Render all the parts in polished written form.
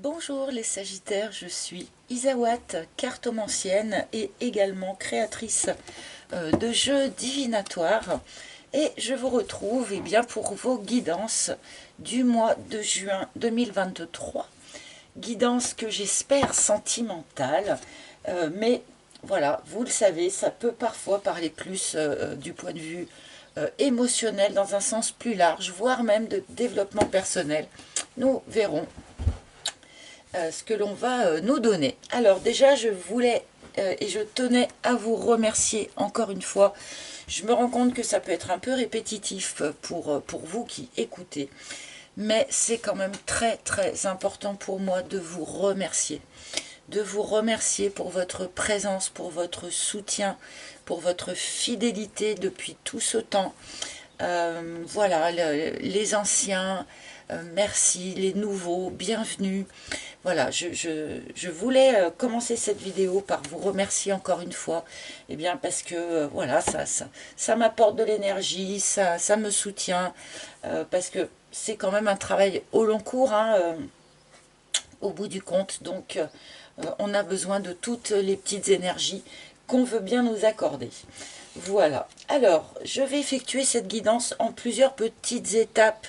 Bonjour les Sagittaires, je suis Isawat, cartomancienne et également créatrice de jeux divinatoires. Et je vous retrouve bien, pour vos guidances du mois de juin 2023. Guidance que j'espère sentimentale, mais voilà, vous le savez, ça peut parfois parler plus du point de vue émotionnel dans un sens plus large, voire même de développement personnel. Nous verrons ce que l'on va nous donner. Alors déjà, je voulais et je tenais à vous remercier encore une fois. Je me rends compte que ça peut être un peu répétitif pour vous qui écoutez, mais c'est quand même très très important pour moi de vous remercier. De vous remercier pour votre présence, pour votre soutien, pour votre fidélité depuis tout ce temps. Voilà, les anciens, merci, les nouveaux, bienvenue. Voilà, je voulais commencer cette vidéo par vous remercier encore une fois, et bien parce que voilà, ça m'apporte de l'énergie, ça me soutient, parce que c'est quand même un travail au long cours, hein, au bout du compte, donc on a besoin de toutes les petites énergies qu'on veut bien nous accorder. Voilà, alors je vais effectuer cette guidance en plusieurs petites étapes.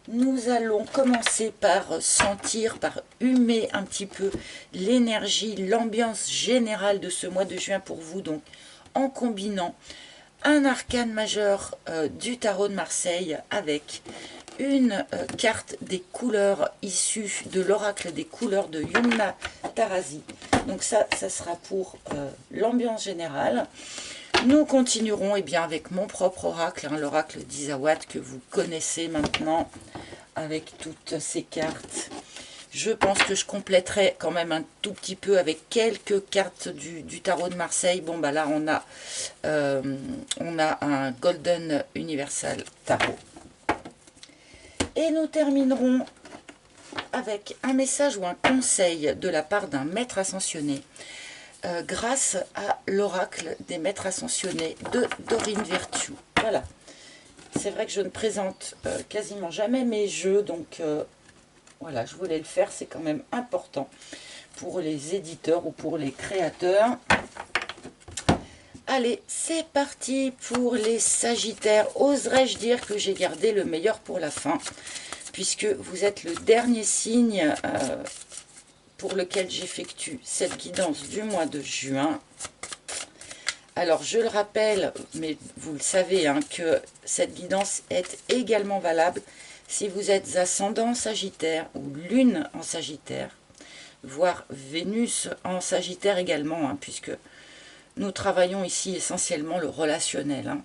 Nous allons commencer par sentir, par humer un petit peu l'énergie, l'ambiance générale de ce mois de juin pour vous, donc en combinant un arcane majeur du tarot de Marseille avec une carte des couleurs issues de l'oracle des couleurs de Yumna Tarazi. Donc ça sera pour l'ambiance générale. Nous continuerons bien, avec mon propre oracle, hein, l'oracle d'Isawat que vous connaissez maintenant, avec toutes ces cartes. Je pense que je compléterai quand même un tout petit peu avec quelques cartes du tarot de Marseille. Bon, bah là, on a un Golden Universal Tarot. Et nous terminerons avec un message ou un conseil de la part d'un maître ascensionné, grâce à l'oracle des maîtres ascensionnés de Dorine Virtue. Voilà. C'est vrai que je ne présente quasiment jamais mes jeux, donc voilà, je voulais le faire, c'est quand même important pour les éditeurs ou pour les créateurs. Allez, c'est parti pour les Sagittaires. Oserais-je dire que j'ai gardé le meilleur pour la fin, puisque vous êtes le dernier signe pour lequel j'effectue cette guidance du mois de juin. Alors, je le rappelle, mais vous le savez, hein, que cette guidance est également valable si vous êtes ascendant Sagittaire ou Lune en Sagittaire, voire Vénus en Sagittaire également, hein, puisque nous travaillons ici essentiellement le relationnel. Hein.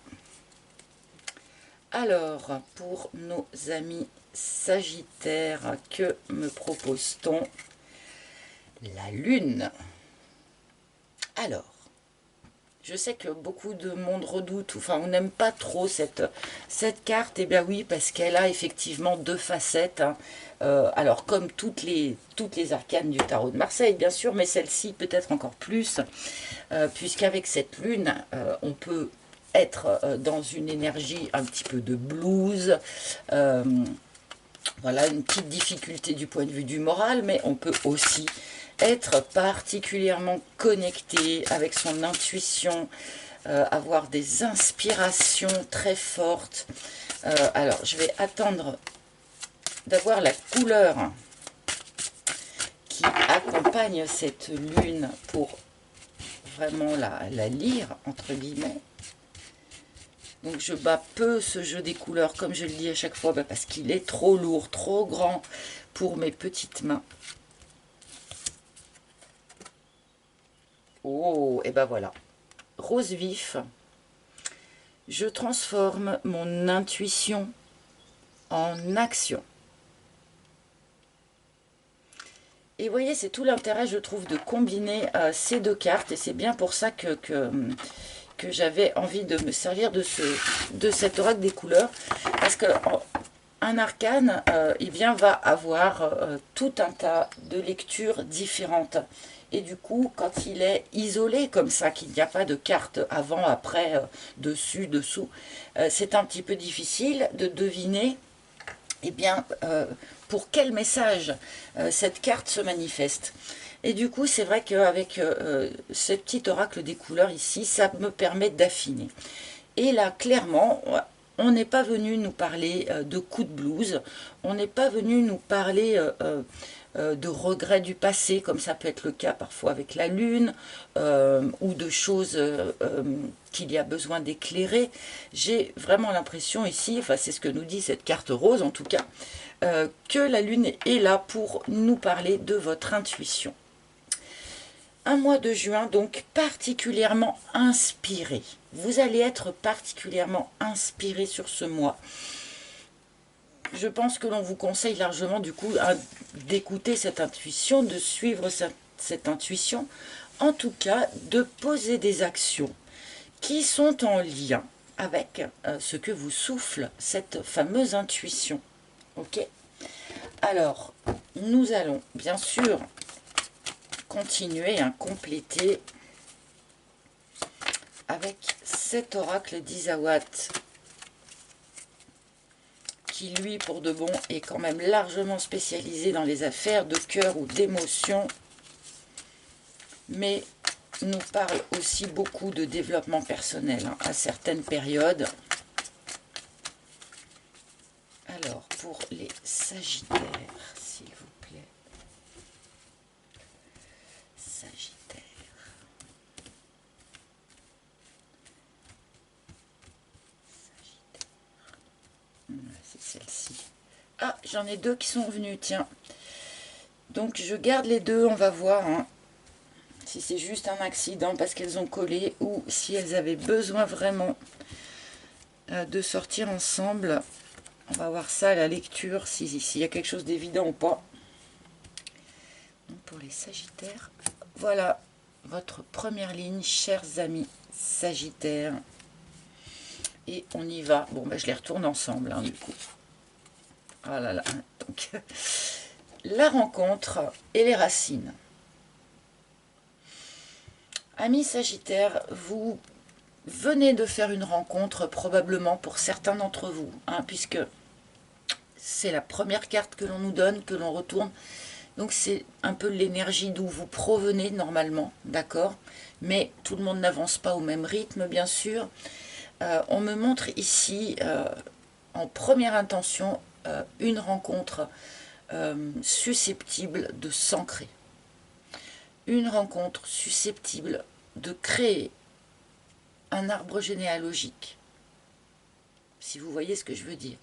Alors, pour nos amis Sagittaires, que me propose-t-on? La Lune. Alors, je sais que beaucoup de monde redoute, enfin on n'aime pas trop cette carte, et bien oui, parce qu'elle a effectivement deux facettes, hein. Alors comme toutes les arcanes du tarot de Marseille, bien sûr, mais celle-ci peut-être encore plus, puisqu'avec cette lune, on peut être dans une énergie un petit peu de blues, voilà, une petite difficulté du point de vue du moral, mais on peut aussi être particulièrement connecté avec son intuition, avoir des inspirations très fortes. Alors, je vais attendre d'avoir la couleur qui accompagne cette lune pour vraiment la lire, entre guillemets. Donc je bats peu ce jeu des couleurs, comme je le dis à chaque fois, parce qu'il est trop lourd, trop grand pour mes petites mains. Oh, et ben voilà. Rose vif. Je transforme mon intuition en action. Et vous voyez, c'est tout l'intérêt, je trouve, de combiner ces deux cartes. Et c'est bien pour ça que j'avais envie de me servir de cet oracle des couleurs. Parce qu'un arcane, va avoir tout un tas de lectures différentes. Et du coup, quand il est isolé comme ça, qu'il n'y a pas de carte avant, après, dessus, dessous, c'est un petit peu difficile de deviner pour quel message cette carte se manifeste. Et du coup, c'est vrai qu'avec ce petit oracle des couleurs ici, ça me permet d'affiner. Et là, clairement, on n'est pas venu nous parler de coups de blues, on n'est pas venu nous parler de regrets du passé, comme ça peut être le cas parfois avec la lune, ou de choses qu'il y a besoin d'éclairer. J'ai vraiment l'impression ici, enfin c'est ce que nous dit cette carte rose en tout cas, que la lune est là pour nous parler de votre intuition. Un mois de juin donc particulièrement inspiré. Vous allez être particulièrement inspiré sur ce mois. Je pense que l'on vous conseille largement du coup d'écouter cette intuition, de suivre cette intuition, en tout cas de poser des actions qui sont en lien avec ce que vous souffle cette fameuse intuition. Ok ? Alors, nous allons bien sûr continuer à compléter avec cet oracle d'Isawat qui lui pour de bon est quand même largement spécialisé dans les affaires de cœur ou d'émotion, mais nous parle aussi beaucoup de développement personnel à certaines périodes. Alors pour les Sagittaires, s'il vous plaît. Sagittaire. C'est celle-ci. Ah, j'en ai deux qui sont venus, tiens. Donc je garde les deux, on va voir si c'est juste un accident parce qu'elles ont collé ou si elles avaient besoin vraiment de sortir ensemble. On va voir ça à la lecture, s'il y a quelque chose d'évident ou pas. Donc pour les Sagittaires, voilà votre première ligne, chers amis Sagittaires. Et on y va. Bon, ben, je les retourne ensemble, du coup. Ah là là. Donc, la rencontre et les racines. Amis Sagittaires, vous venez de faire une rencontre probablement pour certains d'entre vous, puisque c'est la première carte que l'on nous donne, que l'on retourne. Donc c'est un peu l'énergie d'où vous provenez normalement, d'accord? Mais tout le monde n'avance pas au même rythme, bien sûr. On me montre ici, en première intention, une rencontre susceptible de s'ancrer. Une rencontre susceptible de créer un arbre généalogique. Si vous voyez ce que je veux dire.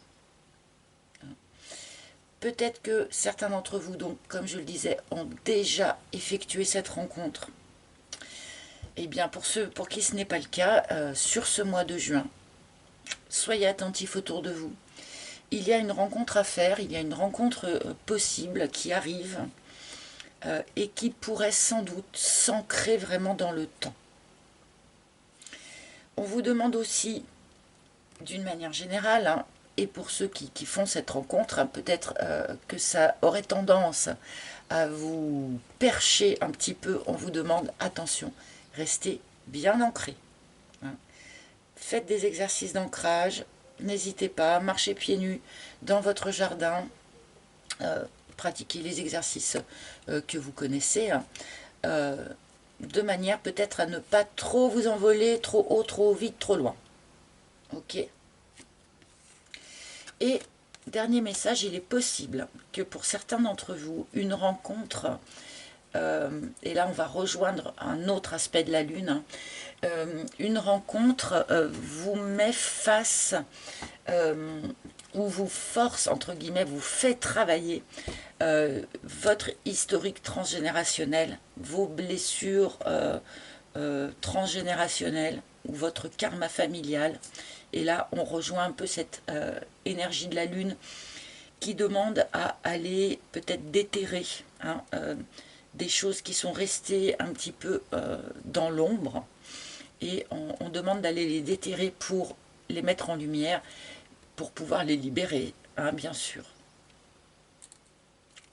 Peut-être que certains d'entre vous, donc, comme je le disais, ont déjà effectué cette rencontre. Eh bien, pour ceux pour qui ce n'est pas le cas, sur ce mois de juin, soyez attentifs autour de vous. Il y a une rencontre à faire, il y a une rencontre possible qui arrive et qui pourrait sans doute s'ancrer vraiment dans le temps. On vous demande aussi, d'une manière générale, et pour ceux qui font cette rencontre, peut-être que ça aurait tendance à vous percher un petit peu, on vous demande, attention, restez bien ancré. Faites des exercices d'ancrage, n'hésitez pas, marchez pieds nus dans votre jardin, pratiquez les exercices que vous connaissez, de manière peut-être à ne pas trop vous envoler, trop haut, trop vite, trop loin. Ok. Et dernier message, il est possible que pour certains d'entre vous, une rencontre, et là on va rejoindre un autre aspect de la Lune, une rencontre vous met face, ou vous force, entre guillemets, vous fait travailler votre historique transgénérationnel, vos blessures transgénérationnelles, ou votre karma familial. Et là, on rejoint un peu cette énergie de la Lune qui demande à aller peut-être déterrer des choses qui sont restées un petit peu dans l'ombre. Et on demande d'aller les déterrer pour les mettre en lumière, pour pouvoir les libérer, bien sûr.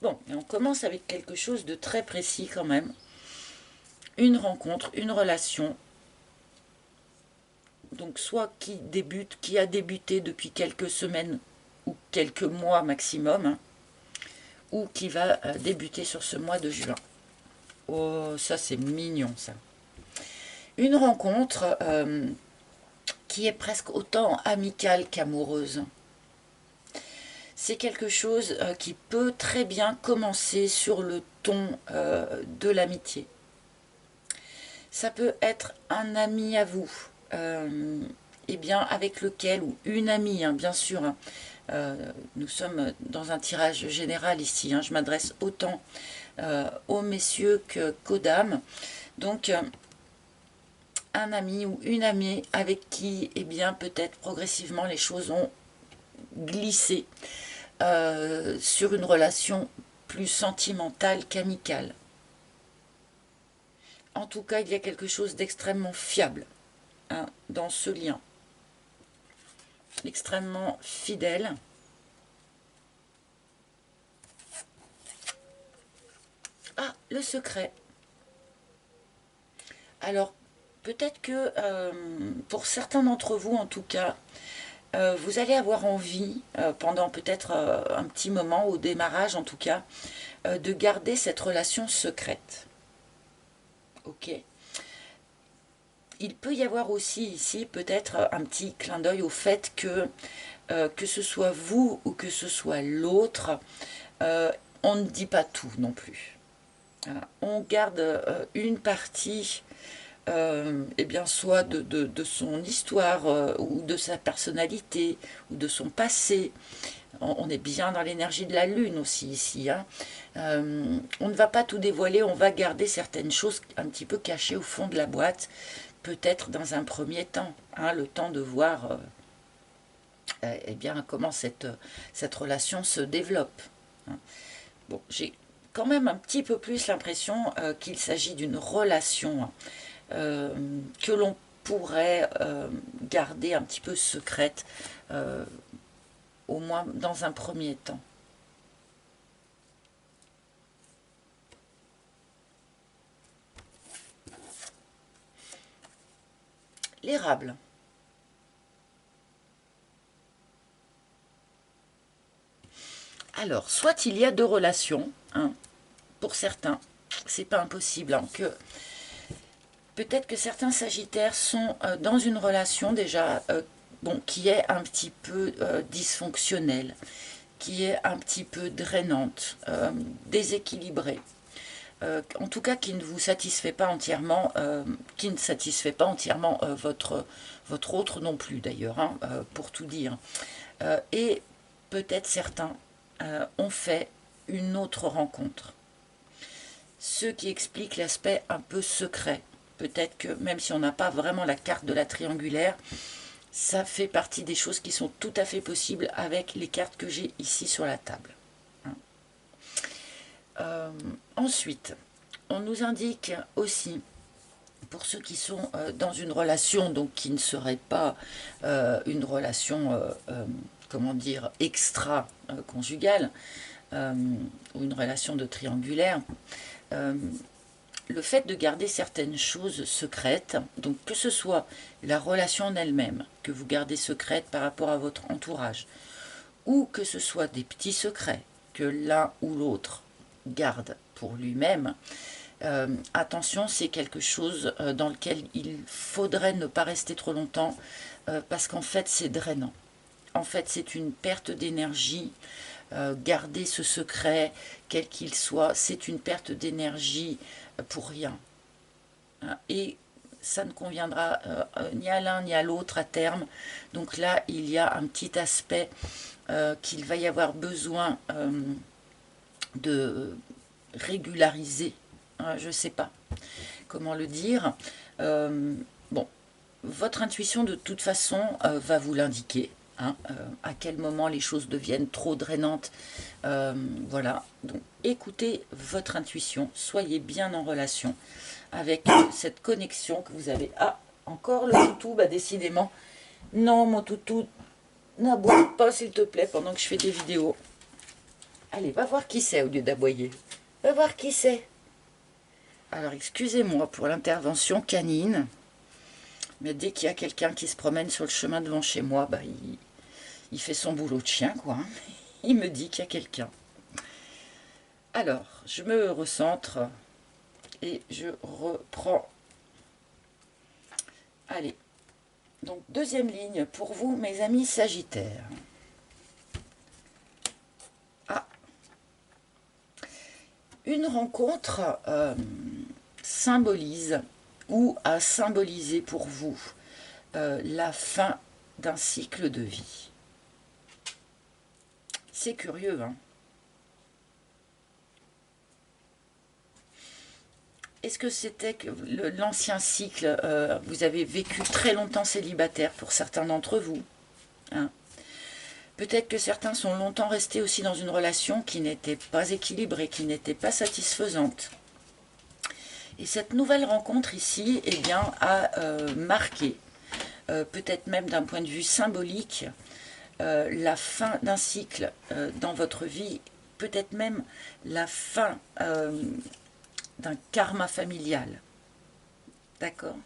Bon, et on commence avec quelque chose de très précis quand même. Une rencontre, une relation. Donc soit qui a débuté depuis quelques semaines ou quelques mois maximum, ou qui va débuter sur ce mois de juin. Oh, ça c'est mignon ça. Une rencontre qui est presque autant amicale qu'amoureuse. C'est quelque chose qui peut très bien commencer sur le ton de l'amitié. Ça peut être un ami à vous, et bien avec lequel, ou une amie, hein, bien sûr, hein, nous sommes dans un tirage général ici, hein, je m'adresse autant aux messieurs qu'aux dames. Donc, un ami ou une amie avec qui, eh bien, peut-être progressivement les choses ont glissé sur une relation plus sentimentale qu'amicale. En tout cas, il y a quelque chose d'extrêmement fiable, hein, dans ce lien. Extrêmement fidèle. Ah, le secret. Alors, peut-être que pour certains d'entre vous, en tout cas, vous allez avoir envie, pendant peut-être un petit moment, au démarrage en tout cas, de garder cette relation secrète. Ok. Il peut y avoir aussi ici peut-être un petit clin d'œil au fait que ce soit vous ou que ce soit l'autre, on ne dit pas tout non plus. Voilà. On garde une partie, eh bien, soit de son histoire, ou de sa personnalité, ou de son passé. On est bien dans l'énergie de la lune aussi ici, hein. On ne va pas tout dévoiler, on va garder certaines choses un petit peu cachées au fond de la boîte, peut-être dans un premier temps, hein, le temps de voir eh bien, comment cette relation se développe, hein. Bon, j'ai quand même un petit peu plus l'impression qu'il s'agit d'une relation que l'on pourrait garder un petit peu secrète, au moins dans un premier temps. L'érable. Alors, soit il y a deux relations, hein, pour certains, c'est pas impossible, hein, que peut-être que certains sagittaires sont dans une relation déjà bon, qui est un petit peu dysfonctionnelle, qui est un petit peu drainante, déséquilibrée. En tout cas qui ne vous satisfait pas entièrement, qui ne satisfait pas entièrement votre autre non plus d'ailleurs, hein, pour tout dire. Et peut-être certains ont fait une autre rencontre. Ce qui explique l'aspect un peu secret. Peut-être que même si on n'a pas vraiment la carte de la triangulaire, ça fait partie des choses qui sont tout à fait possibles avec les cartes que j'ai ici sur la table. Ensuite, on nous indique aussi, pour ceux qui sont dans une relation, donc qui ne serait pas une relation, comment dire, extra-conjugale, ou une relation de triangulaire, le fait de garder certaines choses secrètes, donc que ce soit la relation en elle-même, que vous gardez secrète par rapport à votre entourage, ou que ce soit des petits secrets que l'un ou l'autre garde pour lui-même, attention, c'est quelque chose dans lequel il faudrait ne pas rester trop longtemps, parce qu'en fait c'est drainant. En fait c'est une perte d'énergie. Garder ce secret, quel qu'il soit, c'est une perte d'énergie pour rien. Et ça ne conviendra ni à l'un ni à l'autre à terme. Donc là, il y a un petit aspect qu'il va y avoir besoin de régulariser. Je ne sais pas comment le dire. Bon, votre intuition de toute façon va vous l'indiquer. Hein, à quel moment les choses deviennent trop drainantes. Voilà, donc écoutez votre intuition, soyez bien en relation avec cette connexion que vous avez. Ah, encore le toutou, bah décidément. Non, mon toutou, n'aboie pas s'il te plaît pendant que je fais des vidéos. Allez, va voir qui c'est au lieu d'aboyer. Va voir qui c'est. Alors, excusez-moi pour l'intervention canine. Mais dès qu'il y a quelqu'un qui se promène sur le chemin devant chez moi, bah, il fait son boulot de chien, quoi. Il me dit qu'il y a quelqu'un. Alors, je me recentre et je reprends. Allez, donc deuxième ligne pour vous, mes amis Sagittaires. Ah, une rencontre symbolise ou a symbolisé pour vous la fin d'un cycle de vie. C'est curieux, hein? Est-ce que c'était que l'ancien cycle, vous avez vécu très longtemps célibataire pour certains d'entre vous, hein? Peut-être que certains sont longtemps restés aussi dans une relation qui n'était pas équilibrée, qui n'était pas satisfaisante. Et cette nouvelle rencontre ici, eh bien, a marqué, peut-être même d'un point de vue symbolique, la fin d'un cycle dans votre vie, peut-être même la fin d'un karma familial. D'accord?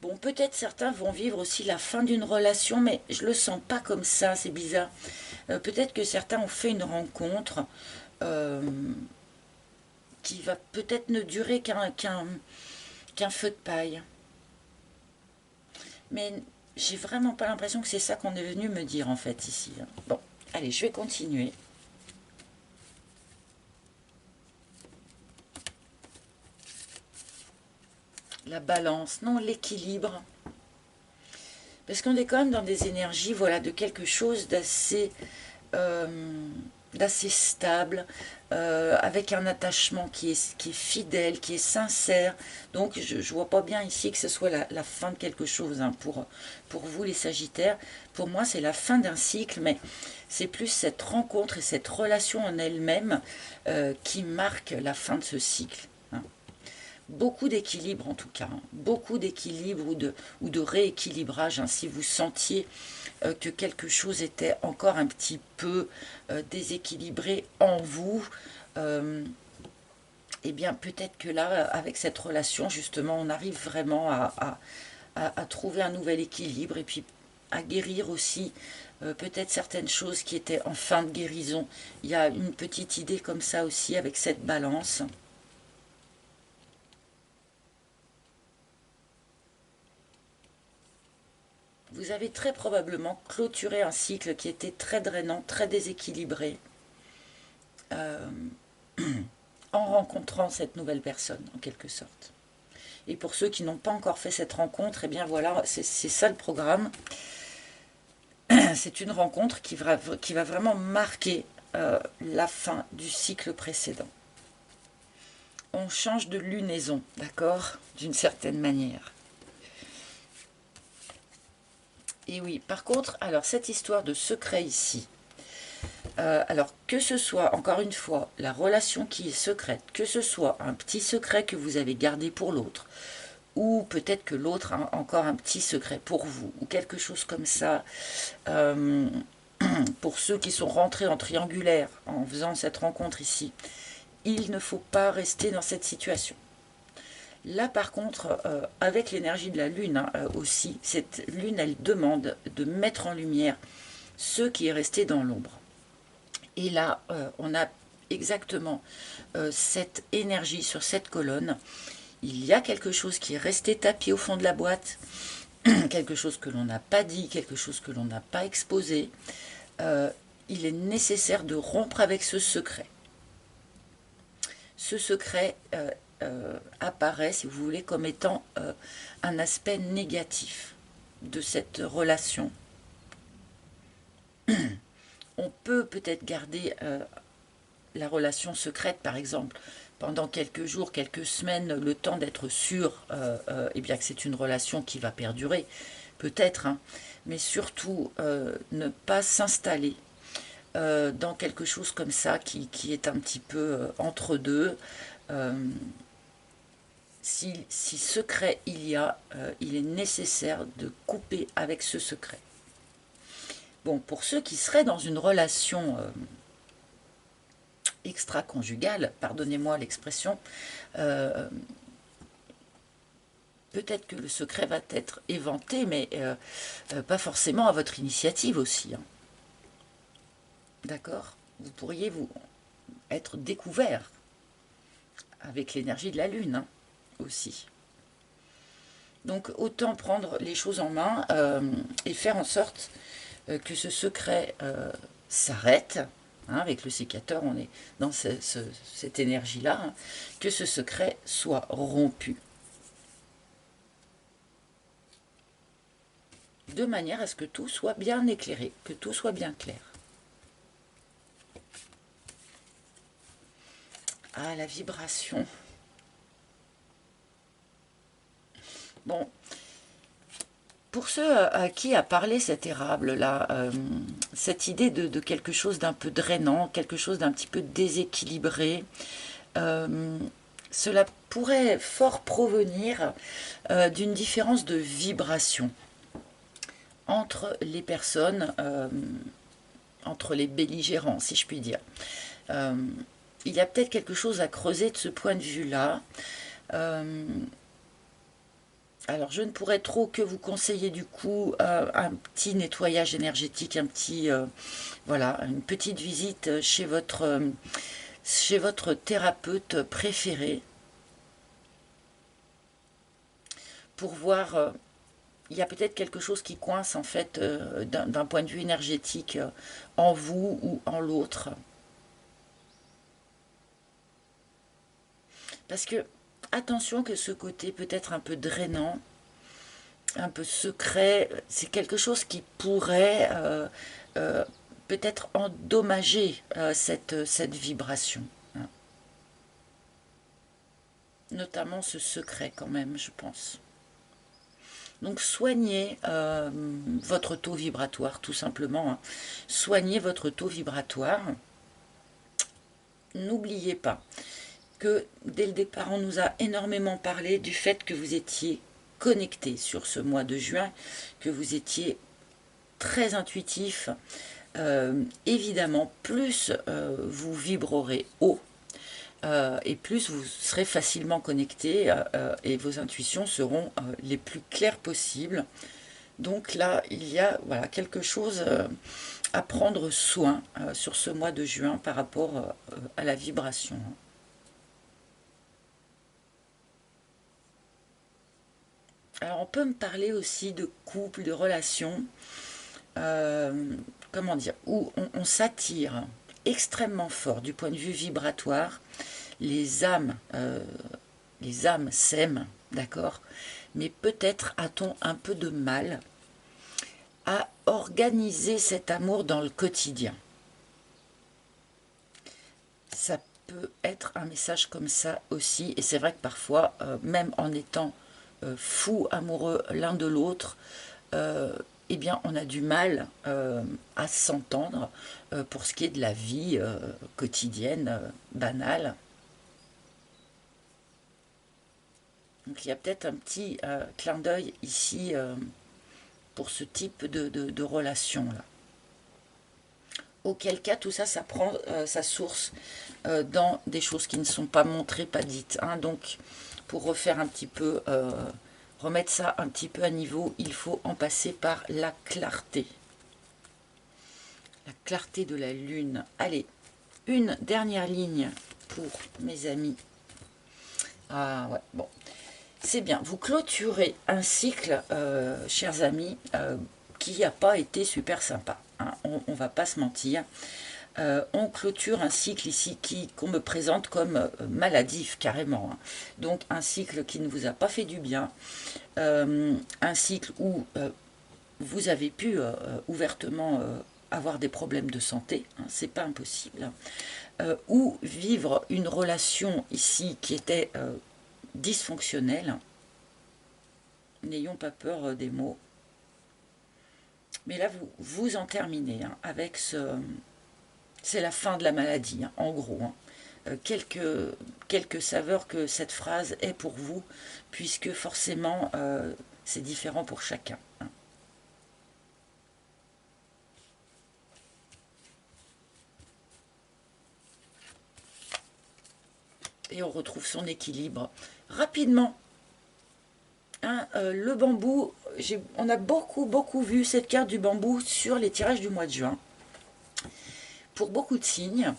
Bon, peut-être certains vont vivre aussi la fin d'une relation, mais je le sens pas comme ça, c'est bizarre. Peut-être que certains ont fait une rencontre euh, qui va peut-être ne durer qu'un feu de paille. Mais j'ai vraiment pas l'impression que c'est ça qu'on est venu me dire en fait ici. Bon, allez, je vais continuer. La balance, non, l'équilibre. Parce qu'on est quand même dans des énergies, voilà, de quelque chose euh, d'assez stable, avec un attachement qui est fidèle, qui est sincère. Donc je ne vois pas bien ici que ce soit la fin de quelque chose, hein, pour vous les Sagittaires. Pour moi c'est la fin d'un cycle, mais c'est plus cette rencontre et cette relation en elle-même qui marque la fin de ce cycle, hein. Beaucoup d'équilibre en tout cas, hein. Beaucoup d'équilibre ou de rééquilibrage, hein, si vous sentiez que quelque chose était encore un petit peu déséquilibré en vous, eh bien peut-être que là, avec cette relation, justement, on arrive vraiment à trouver un nouvel équilibre et puis à guérir aussi peut-être certaines choses qui étaient en fin de guérison. Il y a une petite idée comme ça aussi avec cette balance. Vous avez très probablement clôturé un cycle qui était très drainant, très déséquilibré, euh, en rencontrant cette nouvelle personne, en quelque sorte. Et pour ceux qui n'ont pas encore fait cette rencontre, eh bien voilà, c'est ça le programme. C'est une rencontre qui va vraiment marquer la fin du cycle précédent. On change de lunaison, d'accord? D'une certaine manière. Et oui, par contre, alors cette histoire de secret ici, alors que ce soit, encore une fois, la relation qui est secrète, que ce soit un petit secret que vous avez gardé pour l'autre, ou peut-être que l'autre a encore un petit secret pour vous, ou quelque chose comme ça. Pour ceux qui sont rentrés en triangulaire en faisant cette rencontre ici, il ne faut pas rester dans cette situation. Là par contre, avec l'énergie de la lune, hein, aussi, cette lune elle demande de mettre en lumière ce qui est resté dans l'ombre. Et là, on a exactement cette énergie sur cette colonne. Il y a quelque chose qui est resté tapis au fond de la boîte, quelque chose que l'on n'a pas dit, quelque chose que l'on n'a pas exposé. Il est nécessaire de rompre avec ce secret. Ce secret apparaît, si vous voulez, comme étant un aspect négatif de cette relation. On peut peut-être garder la relation secrète, par exemple, pendant quelques jours, quelques semaines, le temps d'être sûr eh bien que c'est une relation qui va perdurer, peut-être, hein, mais surtout ne pas s'installer dans quelque chose comme ça qui est un petit peu entre deux. Si secret il y a, il est nécessaire de couper avec ce secret. Bon, pour ceux qui seraient dans une relation extra-conjugale, pardonnez-moi l'expression, peut-être que le secret va être éventé, mais pas forcément à votre initiative aussi. Hein. D'accord? Vous pourriez vous être découvert avec l'énergie de la Lune hein, aussi. Donc autant prendre les choses en main et faire en sorte que ce secret s'arrête. Hein, avec le sécateur, on est dans cette énergie-là. Hein, que ce secret soit rompu. De manière à ce que tout soit bien éclairé, que tout soit bien clair. Ah, la vibration. Bon, pour ceux à qui a parlé cet érable-là, cette idée de quelque chose d'un peu drainant, quelque chose d'un petit peu déséquilibré, cela pourrait fort provenir d'une différence de vibration entre les personnes, entre les belligérants, si je puis dire. Il y a peut-être quelque chose à creuser de ce point de vue-là. Alors, je ne pourrais trop que vous conseiller du coup un petit nettoyage énergétique, voilà, une petite visite chez votre thérapeute préféré pour voir. Il y a peut-être quelque chose qui coince en fait d'un point de vue énergétique en vous ou en l'autre. Parce que, attention que ce côté peut-être un peu drainant, un peu secret, c'est quelque chose qui pourrait peut-être endommager cette vibration. Hein. Notamment ce secret quand même, je pense. Donc soignez votre taux vibratoire, tout simplement. Hein. Soignez votre taux vibratoire. N'oubliez pas que dès le départ, on nous a énormément parlé du fait que vous étiez connecté sur ce mois de juin, que vous étiez très intuitif. Évidemment, plus vous vibrerez haut, et plus vous serez facilement connecté et vos intuitions seront les plus claires possibles. Donc là, il y a voilà, quelque chose à prendre soin sur ce mois de juin par rapport à la vibration. Alors on peut me parler aussi de couple, de relations, comment dire, où on s'attire extrêmement fort du point de vue vibratoire. Les âmes s'aiment, d'accord, mais peut-être a-t-on un peu de mal à organiser cet amour dans le quotidien. Ça peut être un message comme ça aussi, et c'est vrai que parfois, même en étant fous amoureux l'un de l'autre, eh bien on a du mal à s'entendre pour ce qui est de la vie quotidienne, banale. Donc il y a peut-être un petit clin d'œil ici pour ce type de relation-là. Auquel cas, tout ça, ça prend sa source dans des choses qui ne sont pas montrées, pas dites. Hein. Donc, pour refaire un petit peu, remettre ça un petit peu à niveau, il faut en passer par la clarté. La clarté de la lune. Allez, une dernière ligne pour mes amis. Ah ouais, bon. C'est bien, vous clôturez un cycle, chers amis, qui n'a pas été super sympa. Hein. On ne va pas se mentir. On clôture un cycle ici qu'on me présente comme maladif carrément. Hein. Donc un cycle qui ne vous a pas fait du bien. Un cycle où vous avez pu ouvertement avoir des problèmes de santé. Hein, c'est pas impossible. Ou vivre une relation ici qui était dysfonctionnelle. N'ayons pas peur des mots. Mais là, vous en terminez hein, avec ce... C'est la fin de la maladie, hein, en gros. Hein. Quelques saveurs que cette phrase est pour vous, puisque forcément, c'est différent pour chacun. Hein. Et on retrouve son équilibre rapidement. Hein, le bambou, on a beaucoup vu cette carte du bambou sur les tirages du mois de juin. Pour beaucoup de signes,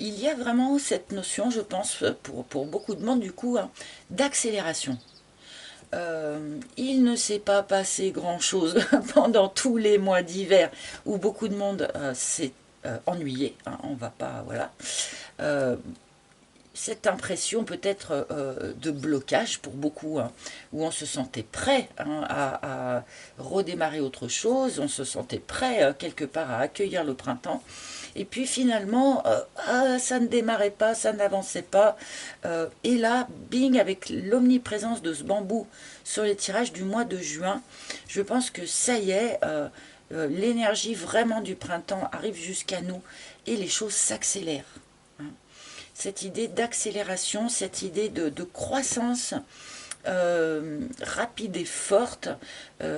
il y a vraiment cette notion, je pense, pour beaucoup de monde du coup, hein, d'accélération. Il ne s'est pas passé grand-chose pendant tous les mois d'hiver où beaucoup de monde s'est ennuyé. Hein, on va pas, voilà. Cette impression peut-être de blocage pour beaucoup, hein, où on se sentait prêt, hein, à redémarrer autre chose, on se sentait prêt quelque part à accueillir le printemps, et puis finalement, ça ne démarrait pas, ça n'avançait pas, et là, bing, avec l'omniprésence de ce bambou sur les tirages du mois de juin, je pense que ça y est, l'énergie vraiment du printemps arrive jusqu'à nous, et les choses s'accélèrent. Cette idée d'accélération, cette idée de croissance rapide et forte,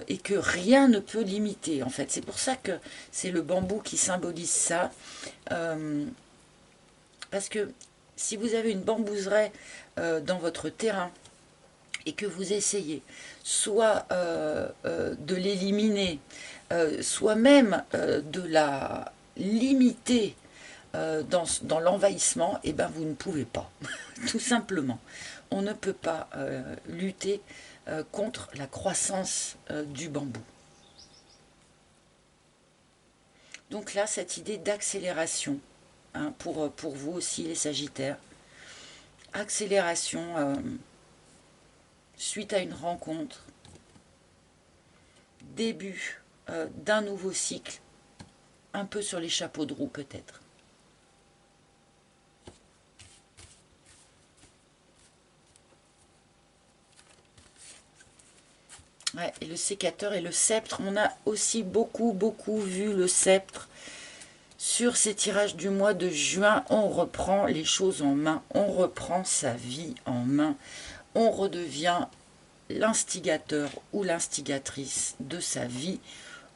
et que rien ne peut limiter en fait. C'est pour ça que c'est le bambou qui symbolise ça. Parce que si vous avez une bambouseraie dans votre terrain et que vous essayez soit de l'éliminer, soit même de la limiter dans l'envahissement, et ben vous ne pouvez pas, tout simplement. On ne peut pas lutter contre la croissance du bambou. Donc là, cette idée d'accélération, hein, pour vous aussi les Sagittaires, accélération suite à une rencontre, début d'un nouveau cycle, un peu sur les chapeaux de roue peut-être. Ouais, et le sécateur et le sceptre, on a aussi beaucoup vu le sceptre. Sur ces tirages du mois de juin, on reprend les choses en main, on reprend sa vie en main, on redevient l'instigateur ou l'instigatrice de sa vie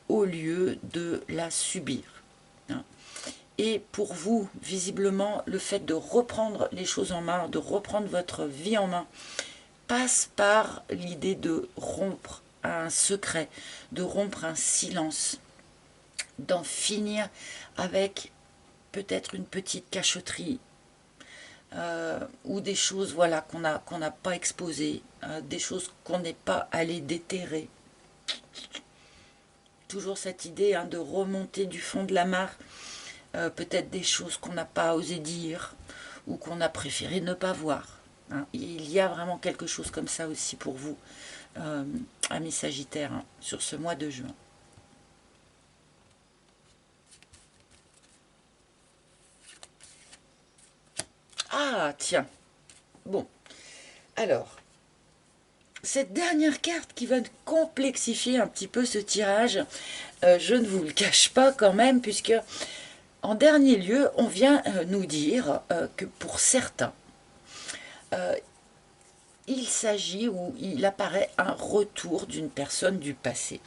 au lieu de la subir. Et pour vous, visiblement, le fait de reprendre les choses en main, de reprendre votre vie en main, passe par l'idée de rompre un secret, de rompre un silence, d'en finir avec peut-être une petite cachotterie, ou des choses voilà, qu'on n'a pas exposées, des choses qu'on n'est pas allé déterrer. Toujours cette idée, hein, de remonter du fond de la mare, peut-être des choses qu'on n'a pas osé dire, ou qu'on a préféré ne pas voir. Hein. Il y a vraiment quelque chose comme ça aussi pour vous, amis Sagittaires, hein, sur ce mois de juin. Ah, tiens. Bon. Alors, cette dernière carte qui va complexifier un petit peu ce tirage, je ne vous le cache pas quand même, puisque en dernier lieu, on vient nous dire que pour certains, il s'agit ou il apparaît un retour d'une personne du passé.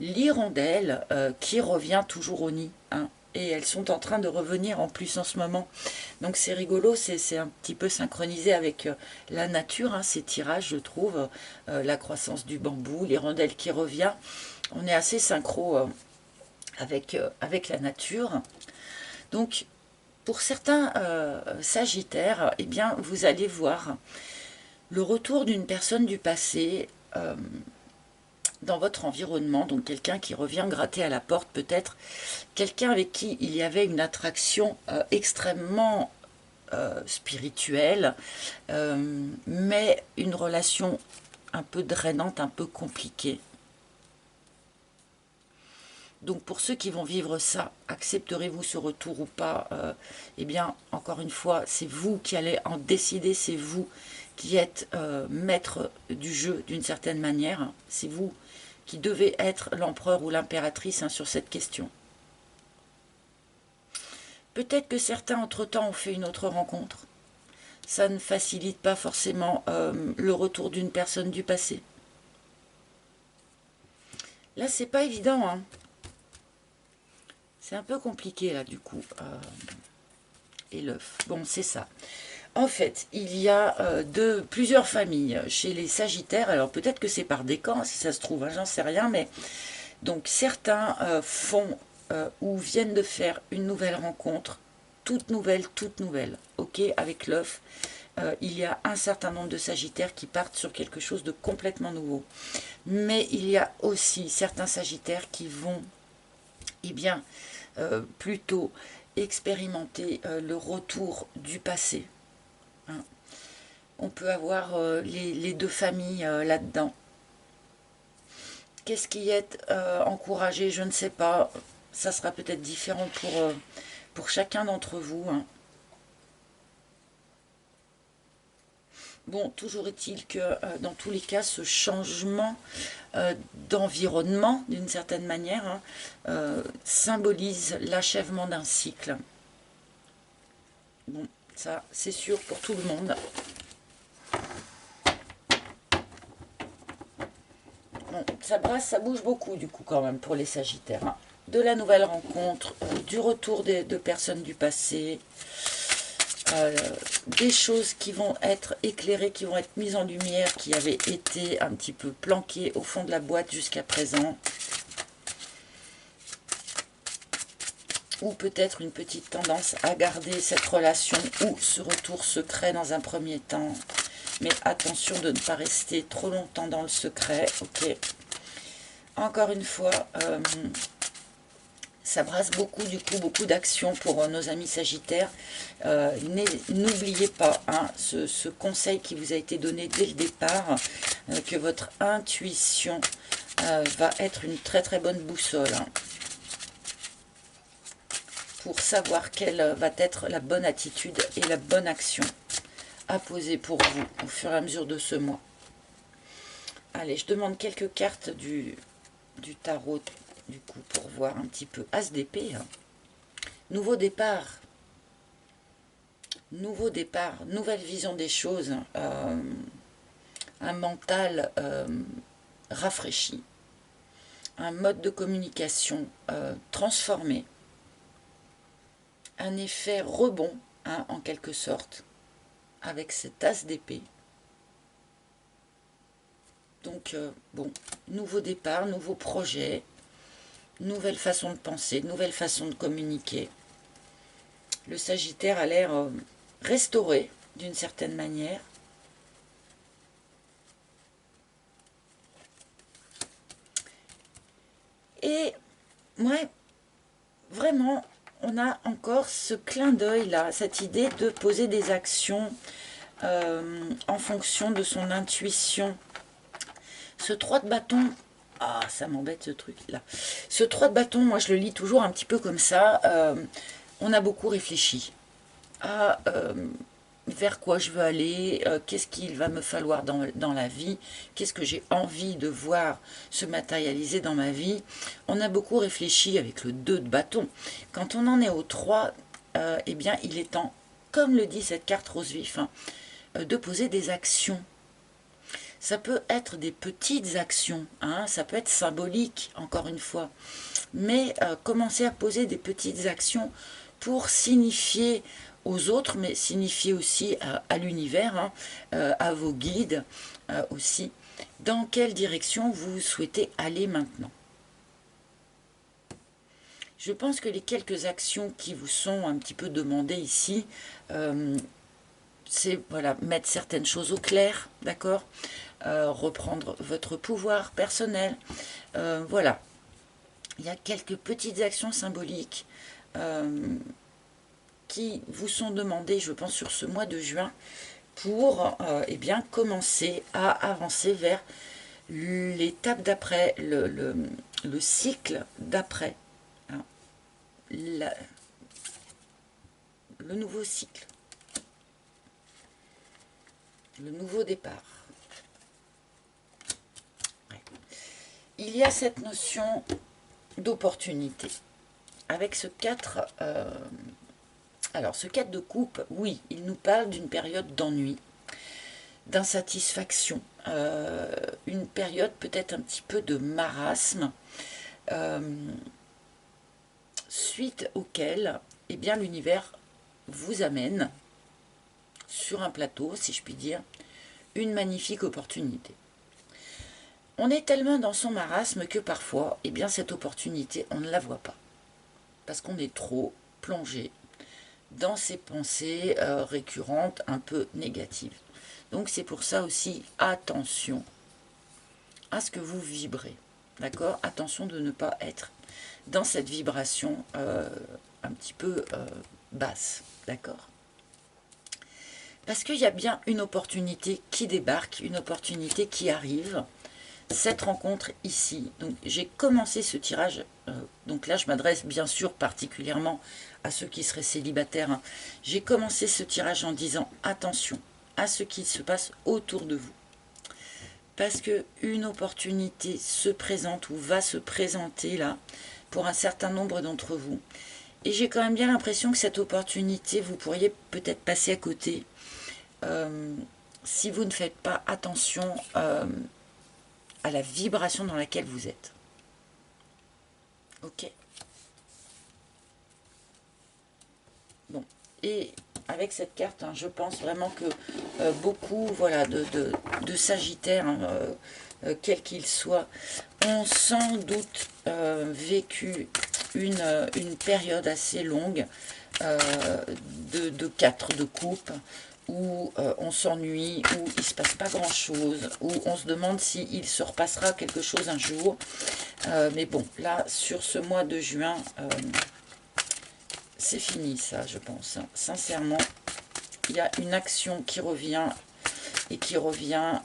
L'hirondelle qui revient toujours au nid, hein, et elles sont en train de revenir en plus en ce moment. Donc c'est rigolo, c'est un petit peu synchronisé avec la nature, hein, ces tirages, je trouve, la croissance du bambou, l'hirondelle qui revient. On est assez synchro avec la nature. Donc pour certains Sagittaires, eh bien, vous allez voir le retour d'une personne du passé dans votre environnement, donc quelqu'un qui revient gratter à la porte peut-être, quelqu'un avec qui il y avait une attraction extrêmement spirituelle, mais une relation un peu drainante, un peu compliquée. Donc pour ceux qui vont vivre ça, accepterez-vous ce retour ou pas? Eh bien, encore une fois, c'est vous qui allez en décider, c'est vous qui êtes maître du jeu d'une certaine manière, hein. C'est vous qui devez être l'empereur ou l'impératrice, hein, sur cette question. Peut-être que certains, entre-temps, ont fait une autre rencontre. Ça ne facilite pas forcément le retour d'une personne du passé. Là, c'est pas évident, hein. C'est un peu compliqué, là, du coup. Et l'œuf. Bon, c'est ça. En fait, il y a plusieurs familles chez les Sagittaires. Alors peut-être que c'est par décan, si ça se trouve, hein, j'en sais rien. Mais donc certains font ou viennent de faire une nouvelle rencontre, toute nouvelle, ok, avec l'œuf. Il y a un certain nombre de Sagittaires qui partent sur quelque chose de complètement nouveau. Mais il y a aussi certains Sagittaires qui vont, eh bien, plutôt expérimenter le retour du passé. Hein. On peut avoir les deux familles là-dedans. Qu'est-ce qui est encouragé? Je ne sais pas. Ça sera peut-être différent pour chacun d'entre vous. Hein. Bon, toujours est-il que dans tous les cas, ce changement d'environnement, d'une certaine manière, hein, symbolise l'achèvement d'un cycle. Bon, ça, c'est sûr pour tout le monde. Bon, ça brasse, ça bouge beaucoup, du coup, quand même, pour les Sagittaires. Hein. De la nouvelle rencontre, du retour de personnes du passé, des choses qui vont être éclairées, qui vont être mises en lumière, qui avaient été un petit peu planquées au fond de la boîte jusqu'à présent. Ou peut-être une petite tendance à garder cette relation ou ce retour secret dans un premier temps. Mais attention de ne pas rester trop longtemps dans le secret, ok. Encore une fois, ça brasse beaucoup, du coup, beaucoup d'actions pour nos amis Sagittaires. N'oubliez pas hein, ce conseil qui vous a été donné dès le départ, que votre intuition va être une très très bonne boussole. Hein, pour savoir quelle va être la bonne attitude et la bonne action à poser pour vous au fur et à mesure de ce mois. Allez, je demande quelques cartes du tarot, du coup, pour voir un petit peu. As d'épée, hein. Nouveau départ, nouvelle vision des choses, un mental rafraîchi, un mode de communication transformé, un effet rebond, hein, en quelque sorte, avec cette as d'épée. Donc, bon, nouveau départ, nouveau projet, nouvelle façon de penser, nouvelle façon de communiquer. Le Sagittaire a l'air restauré, d'une certaine manière. Et, ouais, vraiment, on a encore ce clin d'œil là, cette idée de poser des actions en fonction de son intuition. Ce 3 de bâton, ah ça m'embête ce truc là. Ce 3 de bâton, moi je le lis toujours un petit peu comme ça. On a beaucoup réfléchi à vers quoi je veux aller, qu'est-ce qu'il va me falloir dans la vie, qu'est-ce que j'ai envie de voir se matérialiser dans ma vie. On a beaucoup réfléchi avec le 2 de bâton. Quand on en est au 3, eh bien il est temps, comme le dit cette carte rose vif, hein, de poser des actions. Ça peut être des petites actions, hein, ça peut être symbolique, encore une fois. Mais commencer à poser des petites actions pour signifier aux autres, mais signifier aussi à l'univers, hein, à vos guides aussi, dans quelle direction vous souhaitez aller maintenant. Je pense que les quelques actions qui vous sont un petit peu demandées ici, c'est voilà, mettre certaines choses au clair, d'accord, reprendre votre pouvoir personnel, voilà. Il y a quelques petites actions symboliques qui vous sont demandées, je pense, sur ce mois de juin, pour eh bien, commencer à avancer vers l'étape d'après, le cycle d'après, hein, le nouveau cycle, le nouveau départ. Ouais. Il y a cette notion d'opportunité. Avec ce 4, alors ce 4 de coupe, oui, il nous parle d'une période d'ennui, d'insatisfaction, une période peut-être un petit peu de marasme, suite auquel eh bien, l'univers vous amène sur un plateau, si je puis dire, une magnifique opportunité. On est tellement dans son marasme que parfois, eh bien, cette opportunité, on ne la voit pas. Parce qu'on est trop plongé dans ces pensées récurrentes, un peu négatives. Donc c'est pour ça aussi, attention à ce que vous vibrez. D'accord? Attention de ne pas être dans cette vibration un petit peu basse. D'accord? Parce qu'il y a bien une opportunité qui débarque, une opportunité qui arrive. Cette rencontre ici. Donc j'ai commencé ce tirage, donc là je m'adresse bien sûr particulièrement à ceux qui seraient célibataires. Hein. J'ai commencé ce tirage en disant attention à ce qui se passe autour de vous. Parce qu'une opportunité se présente ou va se présenter là pour un certain nombre d'entre vous. Et j'ai quand même bien l'impression que cette opportunité, vous pourriez peut-être passer à côté si vous ne faites pas attention à la vibration dans laquelle vous êtes. Ok. Bon. Et avec cette carte, hein, je pense vraiment que beaucoup voilà, de Sagittaires, hein, quels qu'ils soient, ont sans doute vécu une période assez longue de 4 de coupe, où on s'ennuie, où il ne se passe pas grand chose, où on se demande s'il se repassera quelque chose un jour. Mais bon, là, sur ce mois de juin, c'est fini ça, je pense. Sincèrement, il y a une action qui revient et qui revient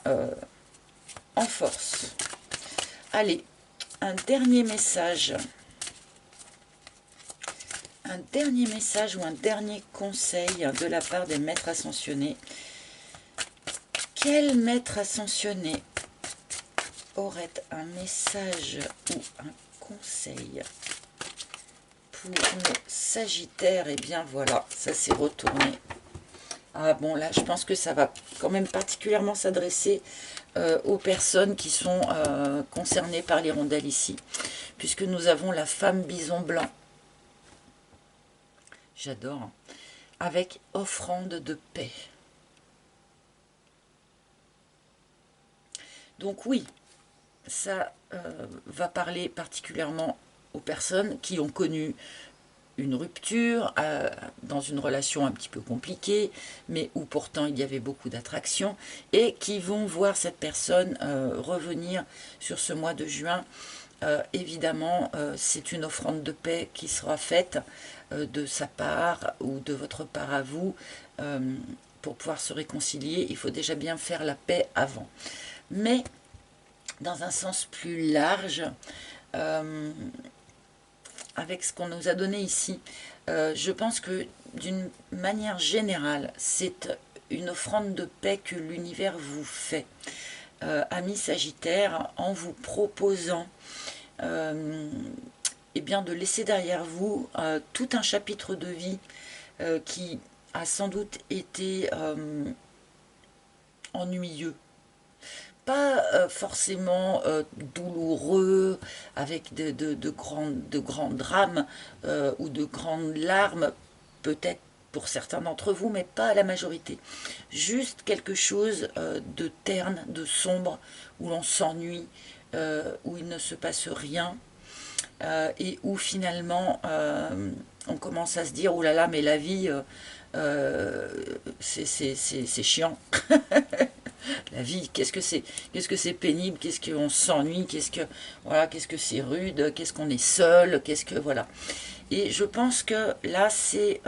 en force. Allez, un dernier message. Un dernier message ou un dernier conseil de la part des maîtres ascensionnés. Quel maître ascensionné aurait un message ou un conseil pour nos Sagittaires? Et bien voilà, ça s'est retourné. Ah bon, là, je pense que ça va quand même particulièrement s'adresser aux personnes qui sont concernées par les rondelles ici, puisque nous avons la femme bison blanc. J'adore. Hein. Avec offrande de paix. Donc oui, ça va parler particulièrement aux personnes qui ont connu une rupture dans une relation un petit peu compliquée, mais où pourtant il y avait beaucoup d'attraction, et qui vont voir cette personne revenir sur ce mois de juin. Évidemment, c'est une offrande de paix qui sera faite de sa part ou de votre part à vous. Pour pouvoir se réconcilier, il faut déjà bien faire la paix avant. Mais dans un sens plus large, avec ce qu'on nous a donné ici, je pense que d'une manière générale, c'est une offrande de paix que l'univers vous fait, amis Sagittaires, en vous proposant eh bien, de laisser derrière vous tout un chapitre de vie qui a sans doute été ennuyeux. Pas forcément douloureux, avec de grands drames ou de grandes larmes, peut-être pour certains d'entre vous, mais pas à la majorité. Juste quelque chose de terne, de sombre, où l'on s'ennuie, où il ne se passe rien, et où finalement on commence à se dire, oh là là, mais la vie, c'est chiant. La vie, qu'est-ce que c'est pénible, qu'est-ce qu'on s'ennuie, qu'est-ce que c'est rude, qu'est-ce qu'on est seul, qu'est-ce que voilà. Et je pense que là c'est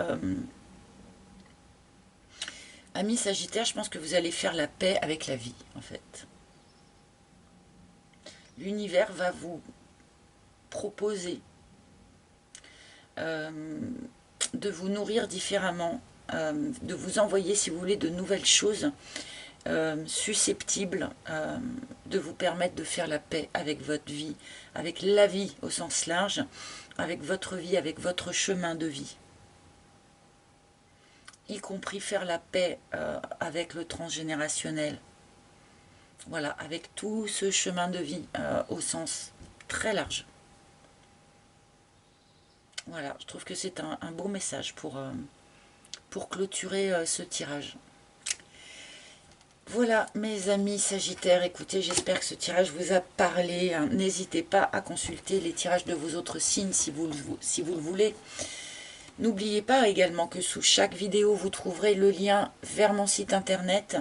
amis Sagittaire, je pense que vous allez faire la paix avec la vie en fait. L'univers va vous proposer de vous nourrir différemment, de vous envoyer si vous voulez de nouvelles choses susceptibles de vous permettre de faire la paix avec votre vie, avec la vie au sens large, avec votre vie, avec votre chemin de vie. Y compris faire la paix avec le transgénérationnel. Voilà, avec tout ce chemin de vie au sens très large. Voilà, je trouve que c'est un beau message pour clôturer ce tirage. Voilà mes amis Sagittaires, écoutez, j'espère que ce tirage vous a parlé. Hein. N'hésitez pas à consulter les tirages de vos autres signes si vous le voulez. N'oubliez pas également que sous chaque vidéo, vous trouverez le lien vers mon site internet.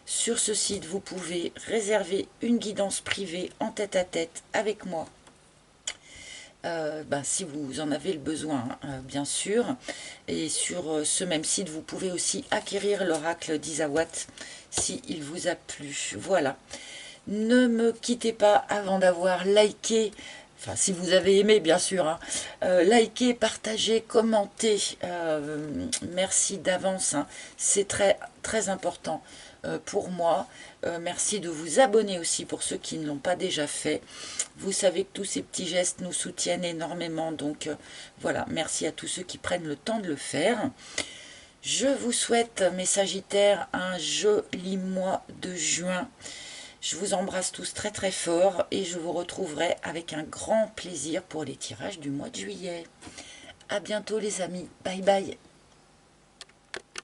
Sur ce site, vous pouvez réserver une guidance privée en tête-à-tête avec moi. Si vous en avez le besoin, bien sûr. Et sur ce même site, vous pouvez aussi acquérir l'oracle d'Isawat s'il vous a plu. Voilà. Ne me quittez pas avant d'avoir liké, enfin si vous avez aimé bien sûr, hein, liké, partagé, commenté. Merci d'avance, hein. C'est très, très important pour moi. Merci de vous abonner aussi pour ceux qui ne l'ont pas déjà fait. Vous savez que tous ces petits gestes nous soutiennent énormément, donc voilà, merci à tous ceux qui prennent le temps de le faire. Je vous souhaite, mes Sagittaires, un joli mois de juin. Je vous embrasse tous très très fort et je vous retrouverai avec un grand plaisir pour les tirages du mois de juillet. À bientôt les amis, bye bye.